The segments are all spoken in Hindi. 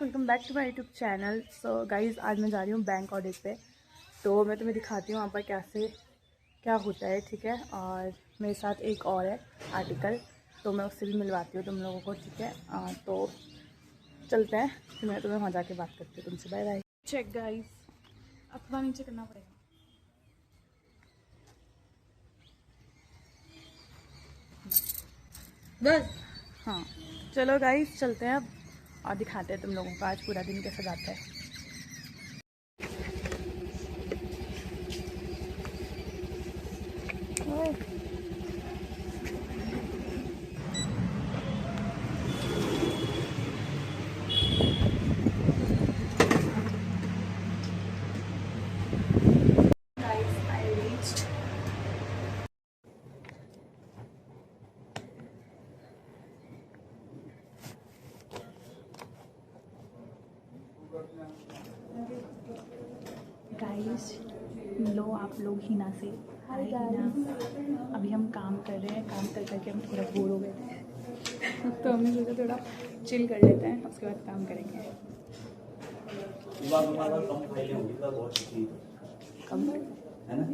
Welcome back to my YouTube channel. So guys, आज मैं जा रही हूँ बैंक ऑडिट पे। तो मैं तुम्हें दिखाती हूँ वहाँ पर कैसे क्या होता है, ठीक है। और मेरे साथ एक और है आर्टिकल, तो मैं उससे भी मिलवाती हूँ तुम लोगों को, ठीक है। तो चलते हैं, फिर मैं तुम्हें वहाँ जाके बात करती हूँ तुमसे। Bye bye. चेक गाइज़, अब थोड़ा नीचे करना पड़ेगा। बस हाँ, चलो गाइज़ चलते हैं अब और दिखाते हैं तुम लोगों को आज पूरा दिन कैसा जाता है। गाइस, लो आप लोग हिना से। हाय हिना। अभी हम काम कर रहे हैं, काम कर करके हम थोड़ा बोर हो गए थे तो हमने सोचा थोड़ा चिल कर लेते हैं, उसके बाद काम करेंगे। कम है ना?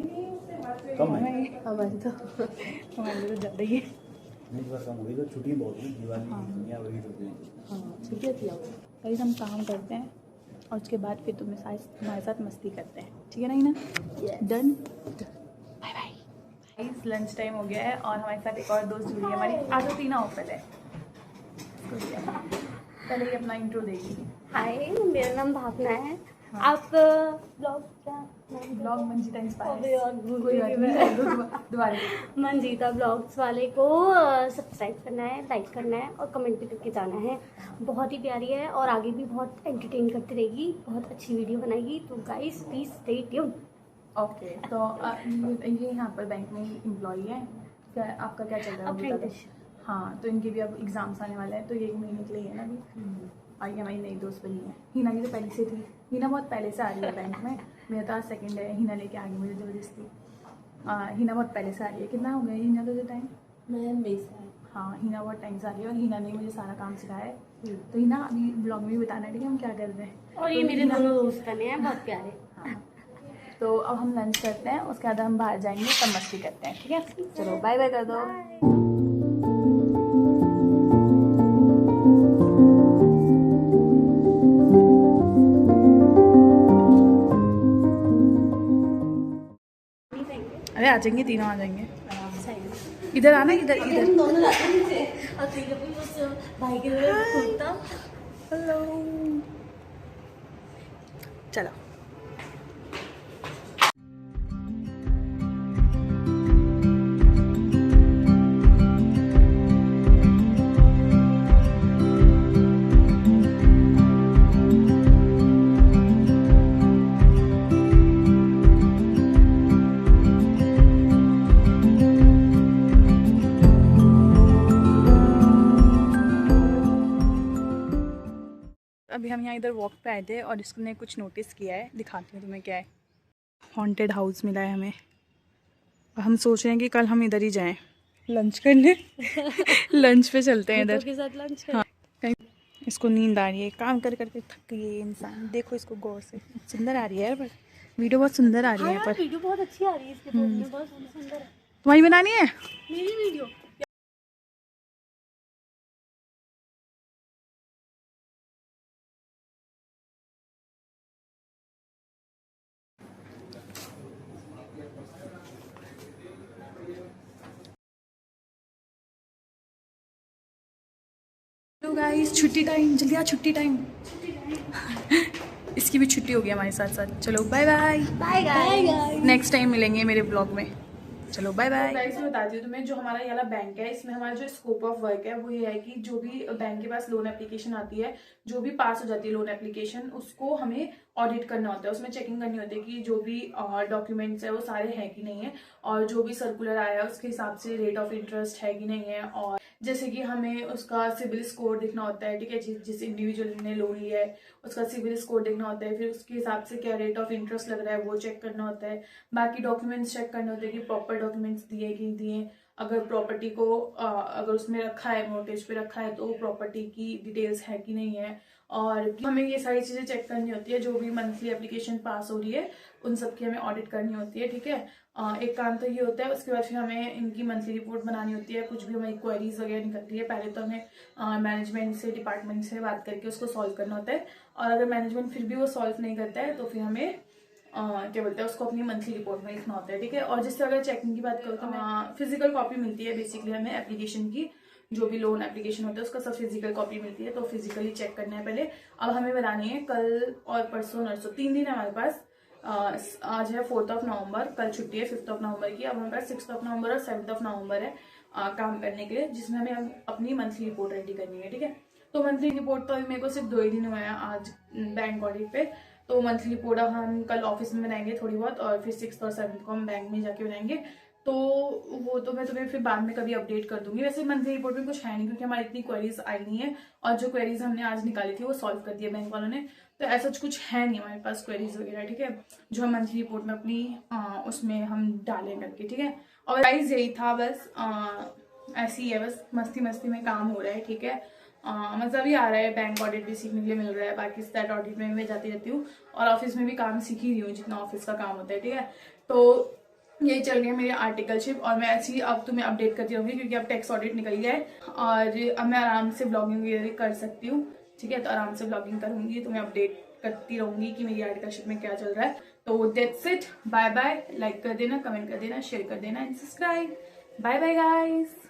कम है हमारे तो ज़्यादा ही है। कम हुई तो छुट्टी बहुत है, दिवाली हाँ छुट्टियाँ थी। गाइस हम काम करते हैं और उसके बाद फिर तुम्हारे साथ मस्ती करते हैं, ठीक है ना Hina? Done. Bye bye. Guys lunch time हो गया है और हमारे साथ एक और दोस्त जुड़ी है हमारी। आज तो तीना ऑफर है, पहले ही अपना इंट्रो देगी। हाय, मेरा नाम भावना है। हाँ। आप blog Manjeeta inspire Manjeeta blogs वाले को सब्सक्राइब करना है, लाइक करना है और कमेंट भी करके जाना है। बहुत ही प्यारी है और आगे भी बहुत एंटरटेन करती रहेगी, बहुत अच्छी वीडियो बनाएगी। तो guys please stay tuned. Okay, तो ये यहाँ पर बैंक में एम्प्लॉई है। क्या आपका क्या चल रहा है? हाँ, तो इनके भी अब एग्जाम्स आने वाले हैं, तो ये 1 महीने के लिए है ना अभी। और ये हमारी नई दोस्त बनी है। हिना की तो पहले से थी, हिना बहुत पहले से आ रही है बैंक में। मेरा तो आज सेकेंड है, हिना लेके आ गई मुझे ज़बरदस्ती। हिना बहुत पहले से आ रही है। कितना हो गया हिना का टाइम? मैं मई से। हाँ, हिना बहुत टाइम से आ रही है और हिना ने मुझे सारा काम सिखाया है। तो हिना अभी ब्लॉग में भी बताना है, ठीक है, हम क्या कर रहे हैं। और ये मेरे दोनों दोस्त हैं, बहुत प्यारे। हाँ, तो अब हम लंच करते हैं, उसके बाद हम बाहर जाएंगे, तब मस्ती करते हैं, ठीक है। चलो बाय बाय कर दो। अरे आ जाएंगे, तीनों आ जाएंगे। इधर आना, इधर इधर दोनों जाते हैं नीचे और उस भाई के कुर्ता। हेलो, चलो। अभी हम यहाँ इधर वॉक पे आए थे और इसने कुछ नोटिस किया है, दिखाती हूँ तुम्हें क्या है। हॉन्टेड हाउस मिला है हमें। हम सोच रहे हैं कि कल हम इधर ही जाएं लंच करने लंच पे चलते हैं इधर के साथ लंच हाँ, कहीं इसको नींद आ रही है, काम कर करके थक गई है इंसान। देखो इसको गौर से, सुंदर आ रही है यार, पर वीडियो बहुत सुंदर आ रही है। पर वीडियो बहुत अच्छी आ रही है इसके फोन में, बहुत सुंदर है। तुम्हारी बनानी है मेरी वीडियो। हेलो गाइस, छुट्टी टाइम, जल्दी आ, छुट्टी टाइम इसकी भी छुट्टी हो गई हमारे साथ साथ। चलो bye bye. Bye guys, next time मिलेंगे मेरे ब्लॉग में। चलो बाय बाय। गाइस मैं बताती हूँ तुम्हें, जो हमारा ये वाला बैंक है, इसमें हमारा जो स्कोप ऑफ वर्क है वो ये है कि जो भी बैंक के पास लोन एप्लीकेशन आती है, जो भी पास हो जाती है लोन एप्लीकेशन, उसको हमें ऑडिट करना होता है। उसमें चेकिंग करनी होती है कि जो भी डॉक्यूमेंट्स है वो सारे हैं कि नहीं है, और जो भी सर्कुलर आया है उसके हिसाब से रेट ऑफ इंटरेस्ट है कि नहीं है। और जैसे कि हमें उसका सिबिल स्कोर देखना होता है, ठीक है, जिस इंडिविजुअल ने लोन लिया है उसका सिबिल स्कोर देखना होता है, फिर उसके हिसाब से क्या रेट ऑफ इंटरेस्ट लग रहा है वो चेक करना होता है। बाकी डॉक्यूमेंट्स चेक करने होते हैं कि प्रॉपर डॉक्यूमेंट्स दिए कि नहीं दिए। अगर प्रॉपर्टी को अगर उसमें रखा है, मोर्गेज पे रखा है, तो प्रॉपर्टी की डिटेल्स है कि नहीं है। और हमें ये सारी चीजें चेक करनी होती है, जो भी मंथली एप्लीकेशन पास हो रही है उन सब की हमें ऑडिट करनी होती है, ठीक है। एक काम तो ये होता है, उसके बाद फिर हमें इनकी मंथली रिपोर्ट बनानी होती है। कुछ भी हमें क्वेरीज वगैरह निकलती है, पहले तो हमें मैनेजमेंट से, डिपार्टमेंट से बात करके उसको सॉल्व करना होता है, और अगर मैनेजमेंट फिर भी वो सॉल्व नहीं करता है तो फिर हमें क्या बोलते हैं उसको अपनी मंथली रिपोर्ट में लिखना होता है, ठीक है। और जिससे अगर चेकिंग की बात करो तो फिजिकल कॉपी मिलती है बेसिकली हमें एप्लीकेशन की, जो भी लोन एप्लीकेशन होता है उसका सब फिजिकल कॉपी मिलती है, तो फिजिकली चेक करना है पहले। अब हमें बनानी है कल और परसों नरसों, 3 दिन हमारे पास। आज है 4 नवंबर, कल छुट्टी है 5 नवंबर की। अब हमारे पास 6 नवंबर और 7 नवंबर है काम करने के लिए, जिसमें हमें अपनी मंथली रिपोर्ट रेडी करनी है, ठीक है। तो मंथली रिपोर्ट तो अभी मेरे को सिर्फ 2 ही दिन हुए हैं आज बैंक ऑडिट पे, तो मंथली रिपोर्ट हम कल ऑफिस में बनाएंगे थोड़ी बहुत, और फिर 6 और 7 को हम बैंक में जाके बनाएंगे। तो वो तो मैं तुम्हें फिर बाद में कभी अपडेट कर दूंगी। वैसे मंथली रिपोर्ट में कुछ है नहीं, क्योंकि हमारी इतनी क्वेरीज आई नहीं है, और जो क्वेरीज हमने आज निकाली थी वो सॉल्व कर दिया बैंक वालों ने, तो ऐसा कुछ है नहीं हमारे पास क्वेरीज वगैरह, ठीक है, जो हम मंथली रिपोर्ट में अपनी उसमें हम डालें करके, ठीक है। और गाइस यही था बस, ऐसी है बस, मस्ती मस्ती में काम हो रहा है, ठीक है। मजा भी आ रहा है, बैंक ऑडिट भी सीखने के लिए मिल रहा है, बाकी स्टेट ऑडिट में मैं जाती रहती हूँ, और ऑफिस में भी काम सीख ही रही हूँ जितना ऑफिस का काम होता है, ठीक है। तो यही चल रही है मेरी आर्टिकलशिप, और मैं ऐसी अब तुम्हें अपडेट करती रहूंगी, क्योंकि अब टैक्स ऑडिट निकल गया है, और अब मैं आराम से ब्लॉगिंग वगैरह कर सकती हूँ, ठीक है। तो आराम से ब्लॉगिंग करूंगी, तुम्हें अपडेट करती रहूंगी कि मेरी आर्टिकलशिप में क्या चल रहा है। तो that's it, bye bye. Like कर देना, कमेंट कर देना, शेयर कर देना and subscribe. Bye bye guys.